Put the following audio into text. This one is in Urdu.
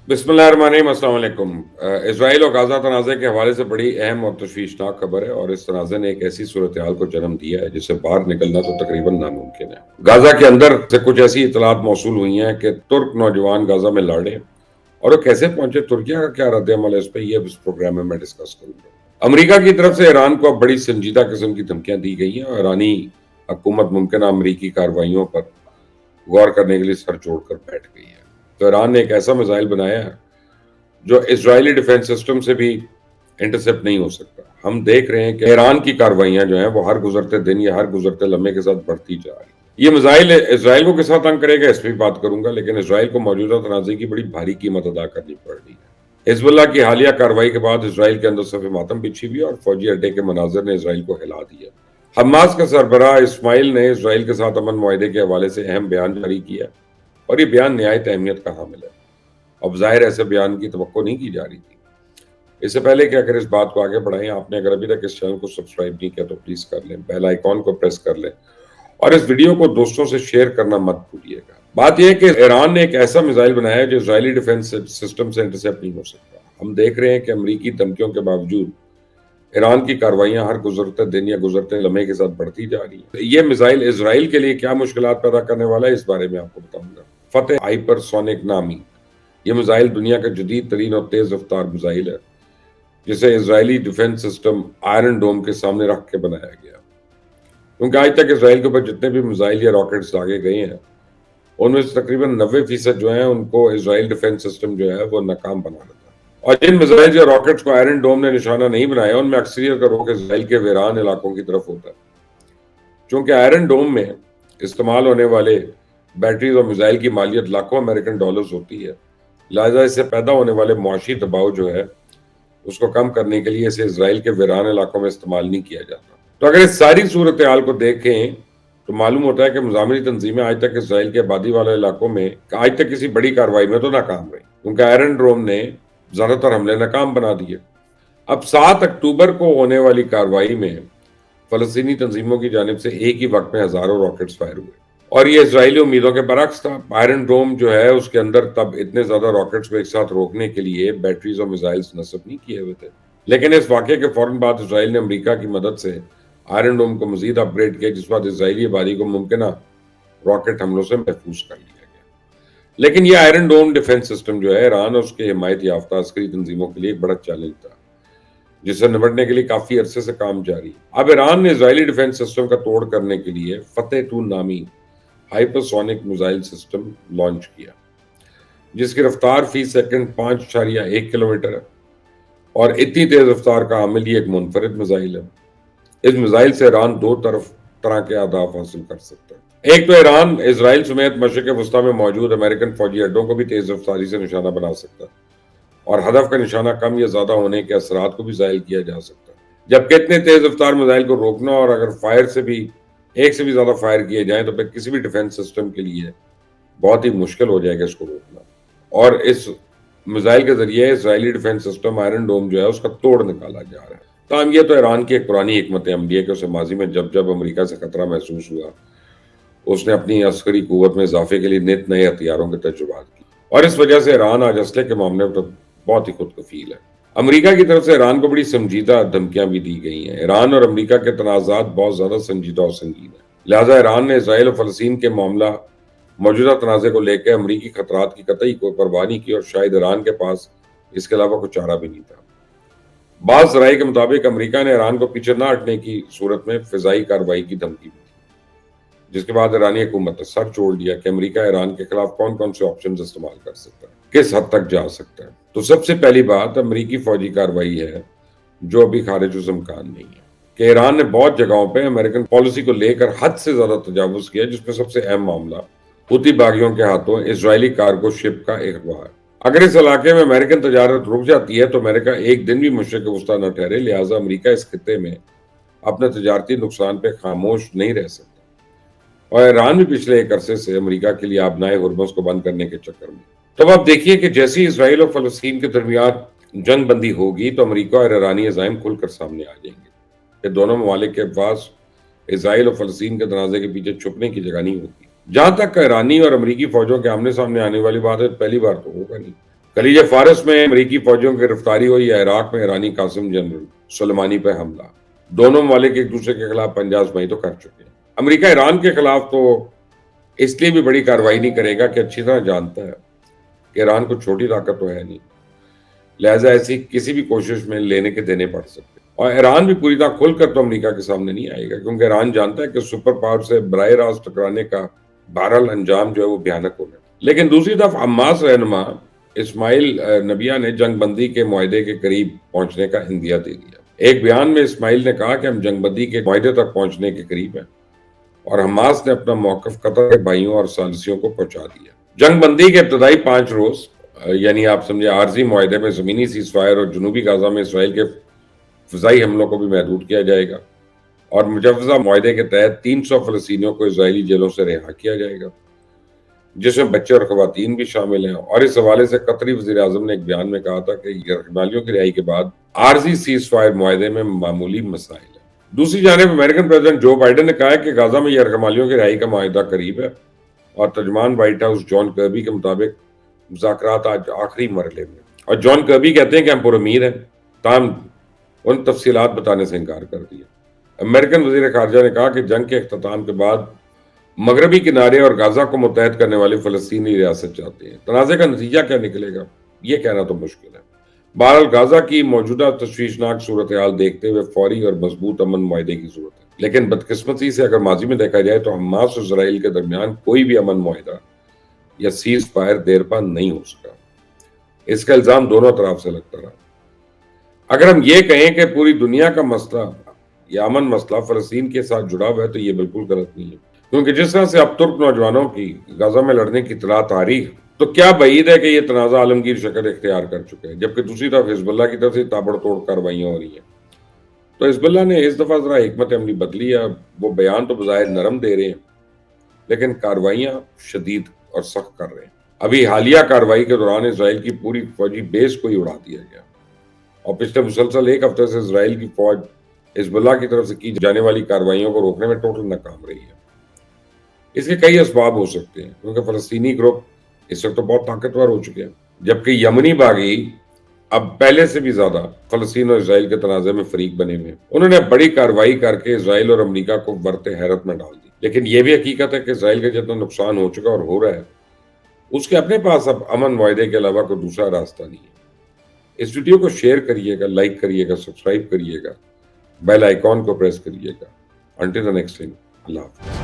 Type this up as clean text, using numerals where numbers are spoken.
بسم اللہ الرحمن الرحیم، السلام علیکم۔ اسرائیل اور غزہ تنازع کے حوالے سے بڑی اہم اور تشویشناک خبر ہے، اور اس تنازع نے ایک ایسی صورتحال کو جنم دیا ہے جس سے باہر نکلنا تو تقریباً ناممکن ہے۔ غزہ کے اندر سے کچھ ایسی اطلاعات موصول ہوئی ہیں کہ ترک نوجوان غزہ میں لڑے، اور وہ کیسے پہنچے، ترکیہ کا کیا رد عمل ہے، اس پہ یہ اس پروگرام میں ڈسکس کروں گا۔ امریکہ کی طرف سے ایران کو اب بڑی سنجیدہ قسم کی دھمکیاں دی گئی ہیں، اور ایرانی حکومت ممکنہ امریکی کارروائیوں پر غور کرنے کے لیے سر جوڑ کر بیٹھ گئی ہے۔ تو ایران نے ایک ایسا میزائل بنایا ہے جو اسرائیلی ڈیفنس سسٹم سے بھی انٹرسپٹ نہیں ہو سکتا۔ ہم دیکھ رہے ہیں کہ ایران کی کارروائیاں جو ہیں وہ ہر گزرتے دن یا ہر گزرتے لمحے کے ساتھ بڑھتی جا رہی ہیں۔ یہ میزائل اسرائیل کو کس طرح تنگ کرے گا اس پہ بھی بات کروں گا، لیکن اسرائیل کو موجودہ تنازع کی بڑی بھاری قیمت ادا کرنی پڑ رہی ہے۔ حزب اللہ کی حالیہ کارروائی کے بعد اسرائیل کے اندر صف ماتم بچھی ہوئی اور فوجی اڈے کے مناظر نے اسرائیل کو ہلا دیا۔ حماس کا سربراہ اسماعیل نے اسرائیل کے ساتھ امن معاہدے کے حوالے سے اہم بیان جاری کیا، اور یہ بیان نہایت اہمیت کا حامل ہے۔ اب ظاہر ایسے بیان کی توقع نہیں کی جا رہی تھی۔ اس سے پہلے کہ اگر اس بات کو آگے بڑھائیں، آپ نے اگر ابھی تک اس چینل کو سبسکرائب نہیں کیا تو پلیز کر لیں، بیل آئیکن کو پریس کر لیں، اور اس ویڈیو کو دوستوں سے شیئر کرنا مت بھولیے گا۔ بات یہ ہے کہ ایران نے ایک ایسا میزائل بنایا ہے جو اسرائیلی ڈیفنس سسٹم سے انٹرسپٹ نہیں ہو سکتا۔ ہم دیکھ رہے ہیں کہ امریکی دھمکیوں کے باوجود ایران کی کارروائیاں ہر گزرتے دن یا گزرتے لمحے کے ساتھ بڑھتی جا رہی ہیں۔ یہ میزائل اسرائیل کے لیے کیا مشکلات پیدا کرنے والا ہے، اس بارے میں آپ کو بتاؤں گا۔ فتح ہائپر سونک نامی یہ میزائل دنیا کا جدید ترین اور تیز رفتار میزائل ہے، جسے اسرائیلی ڈیفنس سسٹم آئرن ڈوم کے سامنے رکھ کے بنایا گیا، کیونکہ آج تک اسرائیل کے اوپر جتنے بھی میزائل یا راکٹس داغے گئے ہیں ان میں سے تقریباً 90% جو ہیں ان کو اسرائیل ڈیفنس سسٹم جو ہے وہ ناکام بنا دیتا ہے۔ اور جن میزائل یا راکٹس کو آئرن ڈوم نے نشانہ نہیں بنایا ان میں اکثریت کا رخ اسرائیل کے ویران علاقوں کی طرف ہوتا ہے۔ چونکہ آئرن ڈوم میں استعمال ہونے والے بیٹریز اور میزائل کی مالیت لاکھوں امریکن ڈالرز ہوتی ہے، لہٰذا اس سے پیدا ہونے والے معاشی دباؤ جو ہے اس کو کم کرنے کے لیے اسے اسرائیل کے ویران علاقوں میں استعمال نہیں کیا جاتا۔ تو اگر اس ساری صورتحال کو دیکھیں تو معلوم ہوتا ہے کہ مزامری تنظیمیں آج تک اسرائیل کے آبادی والے علاقوں میں آج تک کسی بڑی کارروائی میں تو ناکام رہی، کیونکہ آئرن ڈوم نے زیادہ تر حملے ناکام بنا دیے۔ اب 7 اکتوبر کو ہونے والی کارروائی میں فلسطینی تنظیموں کی جانب سے ایک ہی وقت میں ہزاروں راکٹس فائر ہوئے، اور یہ اسرائیلی امیدوں کے برعکس تھا۔ آئرن ڈوم جو ہے اس کے اندر تب اتنے زیادہ راکٹس کو ایک ساتھ روکنے کے لیے بیٹریز اور میزائلز نصب نہیں کیے ہوئے تھے، لیکن اس واقعے کے فوراً بعد اسرائیل نے امریکہ کی مدد سے آئرن ڈوم کو مزید اپ گریڈ کیا، جس بعد اسرائیلی آبادی کو ممکنہ راکٹ حملوں سے محفوظ کر لیا گیا۔ لیکن یہ آئرن ڈوم ڈیفنس سسٹم جو ہے ایران اور اس کے حمایت یافتہ عسکری تنظیموں کے لیے ایک بڑا چیلنج تھا، جس سے نمٹنے کے لیے کافی عرصے سے کام جاری ہے۔ اب ایران نے اسرائیلی ڈیفنس سسٹم کا توڑ کرنے کے لیے فتح 2 نامی hyper sonic missile system launch کیا، جس کی رفتار فی سیکنڈ 5.1 کلومیٹر ہے، اور اتنی تیز رفتار کا حامل یہ ایک منفرد میزائل ہے۔ اس میزائل سے ایران دو طرح کے اہداف حاصل کر سکتا ہے۔ ایک تو ایران اسرائیل سمیت مشرق وسطیٰ میں موجود امریکن فوجی اڈوں کو بھی تیز رفتاری سے نشانہ بنا سکتا ہے، اور ہدف کا نشانہ کم یا زیادہ ہونے کے اثرات کو بھی ظاہر کیا جا سکتا ہے۔ جبکہ اتنے تیز رفتار میزائل کو روکنا، اور اگر فائر سے بھی ایک سے بھی زیادہ فائر کیے جائیں تو پھر کسی بھی ڈیفنس سسٹم کے لیے بہت ہی مشکل ہو جائے گا اس کو روکنا، اور اس میزائل کے ذریعے اسرائیلی ڈیفنس سسٹم آئرن ڈوم جو ہے اس کا توڑ نکالا جا رہا ہے۔ تاہم یہ تو ایران کی ایک پرانی حکمت عملی ہے کہ اسے ماضی میں جب امریکہ سے خطرہ محسوس ہوا اس نے اپنی عسکری قوت میں اضافے کے لیے نت نئے ہتھیاروں کے تجربات کی، اور اس وجہ سے ایران آج اسلحے کے معاملے میں تو بہت ہی خود کفیل ہے۔ امریکہ کی طرف سے ایران کو بڑی سنجیدہ دھمکیاں بھی دی گئی ہیں۔ ایران اور امریکہ کے تنازعات بہت زیادہ سنجیدہ اور سنگین ہیں، لہٰذا ایران نے اسرائیل اور فلسطین کے معاملہ موجودہ تنازع کو لے کے امریکی خطرات کی قطعی کوئی پرواہ نہیں کی، اور شاید ایران کے پاس اس کے علاوہ کوئی چارہ بھی نہیں تھا۔ بعض ذرائع کے مطابق امریکہ نے ایران کو پیچھے نہ ہٹنے کی صورت میں فضائی کارروائی کی دھمکی دی، جس کے بعد ایرانی حکومت نے سر چھوڑ دیا کہ امریکہ ایران کے خلاف کون سے آپشنز استعمال کر سکتا ہے، کس حد تک جا سکتا ہے۔ تو سب سے پہلی بات امریکی فوجی کارروائی ہے جو ابھی خارج الامکان نہیں ہے، کہ ایران نے بہت جگہوں پہ امریکن پالیسی کو لے کر حد سے زیادہ تجاوز کیا، جس میں سب سے اہم معاملہ حوثی باغیوں کے ہاتھوں اسرائیلی کارگو شپ کا اغوا ہے۔ اگر اس علاقے میں امریکن تجارت رک جاتی ہے تو امریکہ ایک دن بھی مشرق وسطیٰ نہ ٹھہرے، لہٰذا امریکہ اس خطے میں اپنے تجارتی نقصان پہ خاموش نہیں رہ سکتا، اور ایران بھی پچھلے ایک عرصے سے امریکہ کے لیے آبنائے ہرمز کو بند کرنے کے چکر میں۔ تو اب دیکھیے کہ جیسی اسرائیل اور فلسطین کے درمیان جنگ بندی ہوگی تو امریکہ اور ایرانی عزائم کھل کر سامنے آ جائیں گے کہ دونوں ممالک کے پاس اسرائیل اور فلسطین کے تنازع کے پیچھے چھپنے کی جگہ نہیں ہوتی۔ جہاں تک ایرانی اور امریکی فوجوں کے آمنے سامنے آنے والی بات ہے، پہلی بار تو ہوگا نہیں، خلیج فارس میں امریکی فوجوں کی گرفتاری ہو یا عراق میں ایرانی قاسم جنرل سلیمانی پہ حملہ، دونوں ممالک ایک دوسرے کے خلاف پنجہ آزمائی تو کر چکے ہیں۔ امریکہ ایران کے خلاف تو اس لیے بھی بڑی کارروائی نہیں کرے گا کہ اچھی طرح جانتا ہے کہ ایران کو چھوٹی طاقت تو ہے نہیں، لہٰذا ایسی کسی بھی کوشش میں لینے کے دینے پڑ سکتے، اور ایران بھی پوری طرح کھل کر تو امریکہ کے سامنے نہیں آئے گا، کیونکہ ایران جانتا ہے کہ سپر پاور سے براہ راست ٹکرانے کا بہرحال انجام جو ہے وہ بھیانک ہوگا۔ لیکن دوسری طرف حماس رہنما اسماعیل نبیہ نے جنگ بندی کے معاہدے کے قریب پہنچنے کا عندیہ دے دیا۔ ایک بیان میں اسماعیل نے کہا کہ ہم جنگ بندی کے معاہدے تک پہنچنے کے قریب ہیں، اور حماس نے اپنا موقف قطر کے بھائیوں اور ثالثیوں کو پہنچا دیا۔ جنگ بندی کے ابتدائی 5 روز یعنی آپ سمجھے عارضی معاہدے میں زمینی سیز فائر اور جنوبی غزہ میں اسرائیل کے فضائی حملوں کو بھی محدود کیا جائے گا، اور مجوزہ معاہدے کے تحت 300 فلسطینیوں کو اسرائیلی جیلوں سے رہا کیا جائے گا، جس میں بچے اور خواتین بھی شامل ہیں۔ اور اس حوالے سے قطری وزیر اعظم نے ایک بیان میں کہا تھا کہ یرغمالیوں کی رہائی کے بعد عارضی سیز فائر معاہدے میں معمولی مسائل ہیں۔ دوسری جانب امریکن پریزیڈنٹ جو بائیڈن نے کہا ہے کہ غزہ میں یرغمالیوں کی رہائی کا معاہدہ قریب ہے، اور ترجمان وائٹ ہاؤس جان کربی کے مطابق مذاکرات آج آخری مرحلے میں، اور جان کربی کہتے ہیں کہ ہم پر امید ہیں، تاہم ان تفصیلات بتانے سے انکار کر دیا۔ امریکن وزیر خارجہ نے کہا کہ جنگ کے اختتام کے بعد مغربی کنارے اور غزہ کو متحد کرنے والی فلسطینی ریاست چاہتے ہیں۔ تنازع کا نتیجہ کیا نکلے گا یہ کہنا تو مشکل ہے۔ بہرحال غزہ کی موجودہ تشویشناک صورتحال دیکھتے ہوئے فوری اور مضبوط امن معاہدے کی ضرورت ہے، لیکن بدقسمتی سے اگر ماضی میں دیکھا جائے تو حماس اور اسرائیل کے درمیان کوئی بھی امن معاہدہ یا سیز فائر دیر پا نہیں ہو سکا۔ اس کا الزام دونوں طرف سے لگتا رہا۔ اگر ہم یہ کہیں کہ پوری دنیا کا مسئلہ یا امن مسئلہ فلسطین کے ساتھ جڑا ہوا ہے تو یہ بالکل غلط نہیں ہے، کیونکہ جس طرح سے اب ترک نوجوانوں کی غزہ میں لڑنے کی اطلاعات آ رہی ہے تو کیا بعید ہے کہ یہ تنازع عالمگیر شکل اختیار کر چکے ہیں، جبکہ دوسری طرف حزب اللہ کی طرف سے تابڑ توڑ کارروائیاں ہو رہی ہیں۔ تو حزب اللہ نے اس دفعہ ذرا حکمت عملی بدلی ہے، وہ بیان تو بظاہر نرم دے رہے ہیں لیکن کارروائیاں شدید اور سخت کر رہے ہیں۔ ابھی حالیہ کارروائی کے دوران اسرائیل کی پوری فوجی بیس کو ہی اڑا دیا گیا، اور پچھلے مسلسل 1 ہفتے سے اسرائیل کی فوج حزب اللہ کی طرف سے کی جانے والی کارروائیوں کو روکنے میں ٹوٹل ناکام رہی ہے۔ اس کے کئی اسباب ہو سکتے ہیں، کیونکہ فلسطینی گروپ اس وقت تو بہت طاقتور ہو چکے ہیں، جبکہ یمنی باغی اب پہلے سے بھی زیادہ فلسطین اور اسرائیل کے تنازع میں فریق بنے ہوئے ہیں۔ انہوں نے بڑی کارروائی کر کے اسرائیل اور امریکہ کو ورط حیرت میں ڈال دی، لیکن یہ بھی حقیقت ہے کہ اسرائیل کا جتنا نقصان ہو چکا اور ہو رہا ہے اس کے اپنے پاس اب امن معاہدے کے علاوہ کوئی دوسرا راستہ نہیں ہے۔ اس ویڈیو کو شیئر کریے گا، لائک کریے گا، سبسکرائب کریے گا، بیل آئیکن کو پریس کریے گا۔ انٹل دی نیکسٹ ٹائم، اللہ حافظ۔